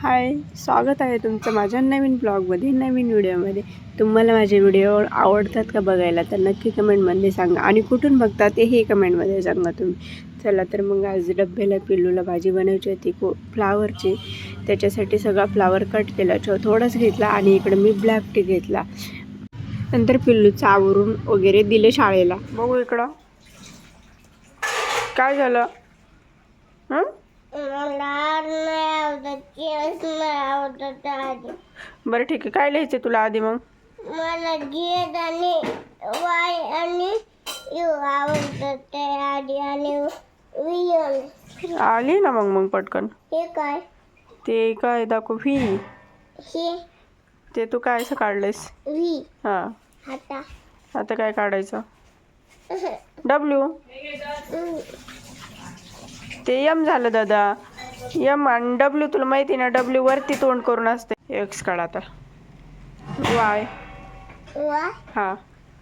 हाय, स्वागत आहे तुमचं माझ्या नवीन ब्लॉगमध्ये, नवीन व्हिडिओमध्ये. तुम्हाला माझे व्हिडिओ आवडतात का बघायला तर नक्की कमेंटमध्ये सांगा आणि कुठून बघता तेही कमेंटमध्ये सांगा तुम्ही. चला तर मग आज डब्याला पिल्लूला भाजी बनवायची होती फ्लावरची. त्याच्यासाठी सगळा फ्लावर कट केला, थोडाच घेतला आणि इकडे मी ब्लॅक टी घेतला. नंतर पिल्लूचं आवरून वगैरे दिले शाळेला. बघू इकडं काय झालं. बरं ठीक आहे, काय लिहायचं तुला आधी? मग मला झेड आणि वाय आणि यू आवडतं आणि व्ही आली ना. मग पटकन हे काय ते काय दाखव. व्ही हे ते तू काय असं काढलंयस? व्ही हां, आता काय काढायचं? डब्ल्यू. ते एम झालं दादा. एम आणि डब्ल्यू तुला माहिती ना, डब्ल्यू वरती तोंड करून असते. एक्स काढ आता. वाय. वाय हां,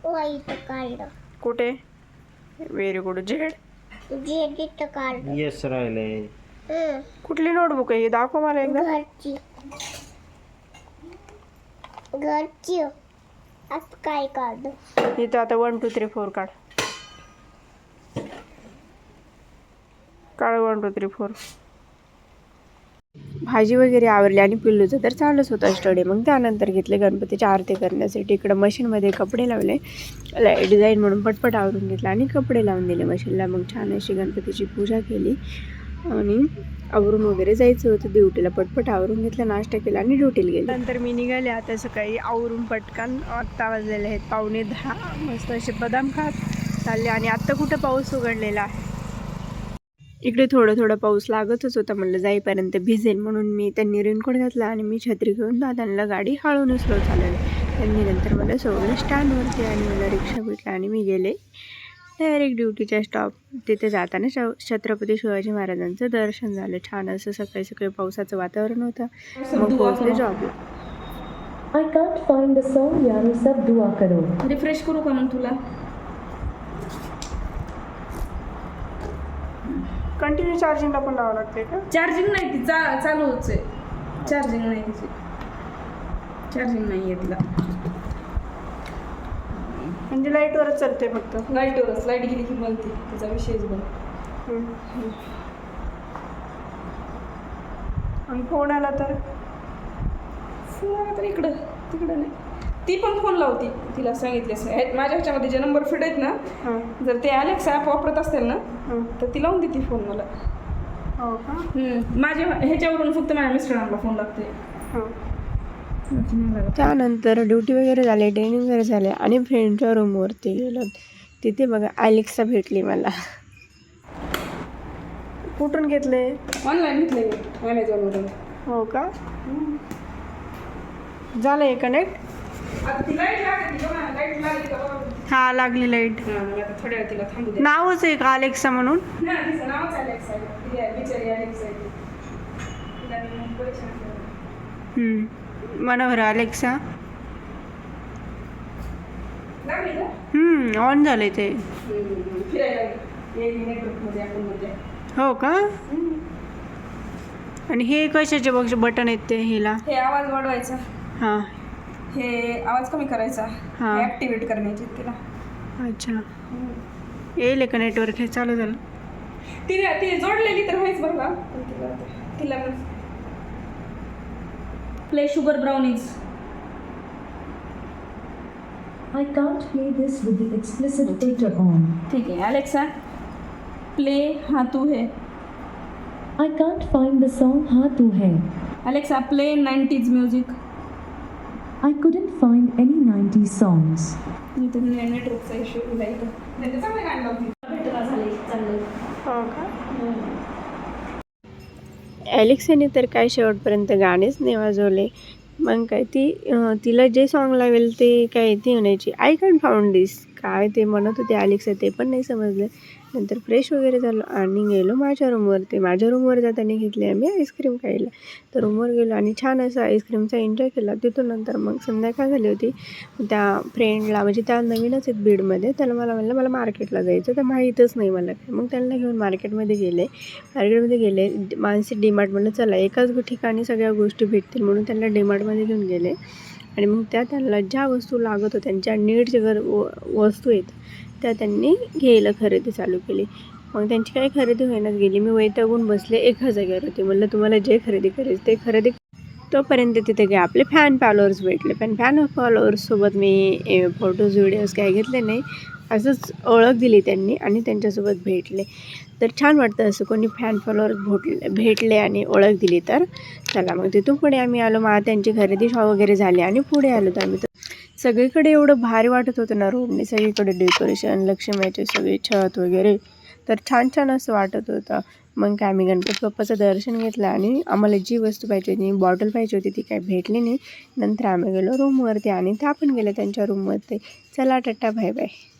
वाय इथं काढलं. कुठे? Very good. झेड. झेड इथं काढलं. येस राहिले. कुठली नोटबुक आहे ही? दाखव मला एकदा. घरची आता काय काढलं? इथं आता 1 2 3 4 काढ. 1 2 3 4. भाजी वगैरे आवरली आणि पिल्लूचं तर चालूच होतं स्टडी. मग त्यानंतर घेतले गणपतीची आरती करण्यासाठी. इकडं मशीनमध्ये कपडे लावले, डिझाईन म्हणून पटपट आवरून घेतला आणि कपडे लावून दिले मशीनला. मग छान अशी गणपतीची पूजा केली आणि आवरून वगैरे जायचं होतं ड्युटीला. पटपट आवरून घेतलं, नाश्ता केला आणि ड्युटीला गेले. नंतर मी निघाले आता सकाळी आवरून पटकन. आत्ता वाजलेले आहेत 9:15. मस्त असे बदाम खात चालले आणि आत्ता कुठं पाऊस उघडलेला आहे. इकडे थोडं थोडं पाऊस लागतच होता. म्हणलं जाईपर्यंत भिजेल म्हणून मी त्यांनी रेनकोट घातला आणि मी छत्री घेऊन दादांना गाडी हळून स्लो चालवली. त्यांनी नंतर मला सोडलं स्टँडवरती आणि मला रिक्षा भेटला आणि मी गेले डायरेक्ट ड्युटीच्या स्टॉप. तिथे जाताना छत्रपती शिवाजी महाराजांचं दर्शन झालं. छान असं सकाळी सकाळी पावसाचं वातावरण होतं. मग पोहोचले जॉबला. I can't find the song यारो सब दुआ करो. रिफ्रेश करू का मग तुला? कंटिन्यू चार्जिंगला पण लावावं लागते का? चार्जिंग नाही, ती चालूच आहे. चार्जिंग नाही तिची, चार्जिंग नाही आहे तिला. म्हणजे लाईटवरच चालते फक्त? लाईटवरच. लाईट गेली की बोलते, त्याचा विषयच बघ. आणि फोन आला तर? फोन आला तर इकडं तिकडं नाही. ती पण फोन लावती. तिला सांगितले माझ्या ह्याच्यामध्ये जे नंबर फिट आहेत ना, जर ते अलेक्सा ॲप वापरत असतील ना तर ती लावून देते फोन मला. हो का? माझ्या ह्याच्यावरून फक्त माझ्या मिस्टरांना फोन लागते. त्यानंतर ड्युटी वगैरे झाले, ट्रेनिंग वगैरे झाले आणि फ्रेंडच्या रूमवरती गेलो. तिथे बघा अलेक्सा भेटली मला. कुठून घेतले? ऑनलाईन घेतले ॲमेझॉनवरून. हो का? झालं आहे कनेक्ट? हा, लागली लाईट. थोड्या वेळ तिला थांबू दे. नावच आहे का अलेक्सा म्हणून? म्हणा बरं अलेक्सा. ऑन झाले ते. हो का? आणि हे कशाचे बटन आहेत ते? हिला हे आवाज वाढवायचा, हां, हे आवाज कमी करायचा, हां, ॲक्टिवेट करण्याची तिला. अच्छा. येईल का नेटवर्क? हे चालू झालं. ती जोडलेली तर आहेच बरं का. तिला play sugar brownies. I can't play this with the explicit data on. ठीक आहे. अलेक्सा प्ले हाँ तू है. I can't find the song हाँ तू है. Alexa play 90s music. I couldn't find any 90s songs. नेटवर्कचा इश्यू इथं. हो का? ॲलेक्साने तर काय शेवटपर्यंत गाणेच नाही वाजवले. मग काय तिला जे सॉन्ग लागेल ते काय ती म्हणायची आय कॅन फाउंड दिस. काय ते म्हणत होते अलेक्सा ते पण नाही समजलं. नंतर फ्रेश वगैरे झालो आणि गेलो माझ्या रूमवरती. माझ्या रूमवर जाताना घेतली आम्ही आईस्क्रीम खायला. तर रूमवर गेलो आणि छान असं आईस्क्रीमचा एन्जॉय केला. तिथून नंतर मग संध्याकाळ झाली होती. त्या फ्रेंडला म्हणजे त्या नवीनच आहेत बीडमध्ये, त्याला म्हणलं मला मार्केटला जायचं, तर माहीतच नाही मला काय. मग त्यांना घेऊन मार्केटमध्ये गेले. मानसी डीमार्ट म्हणलं चला एकाच ठिकाणी सगळ्या गोष्टी भेटतील म्हणून त्यांना डीमार्टमध्ये घेऊन गेले. आणि मग त्यांना ज्या वस्तू लागत होत्या, ज्या नीडच्या वस्तू आहेत त्या त्यांनी घ्यायला खरेदी चालू केली. मग त्यांची काही खरेदी होईनाच गेली. मी वैतागून बसले एका जागेवर होते. म्हणलं तुम्हाला जे खरेदी करायचं ते खरेदी. तोपर्यंत तिथे काय आपले फॅन फॉलोअर्स भेटले. पण फॅन फॉलोअर्ससोबत मी फोटोज व्हिडिओज काय घेतले नाही, असंच ओळख दिली त्यांनी आणि त्यांच्यासोबत भेटले. तर छान वाटतं असं कोणी फॅन फॉलोअर्स भेटले आणि ओळख दिली तर. चला मग तिथून पुढे आम्ही आलो. मग त्यांची खरेदी वगैरे झाली आणि पुढे आलो. तर आम्ही सगळीकडे एवढं भारी वाटत होतं ना रोडने, सगळीकडे डेकोरेशन, लक्ष्मीचे सगळे छत वगैरे, तर छान असं वाटत होतं. मग काय आम्ही गणपती बाप्पाचं दर्शन घेतलं आणि आम्हाला जी वस्तू पाहिजे होती, बॉटल पाहिजे होती, ती काय भेटली नाही. नंतर आम्ही गेलो रूमवरती आणि त्या पण गेल्या त्यांच्या रूमवरती. चला टाटा बाय बाय.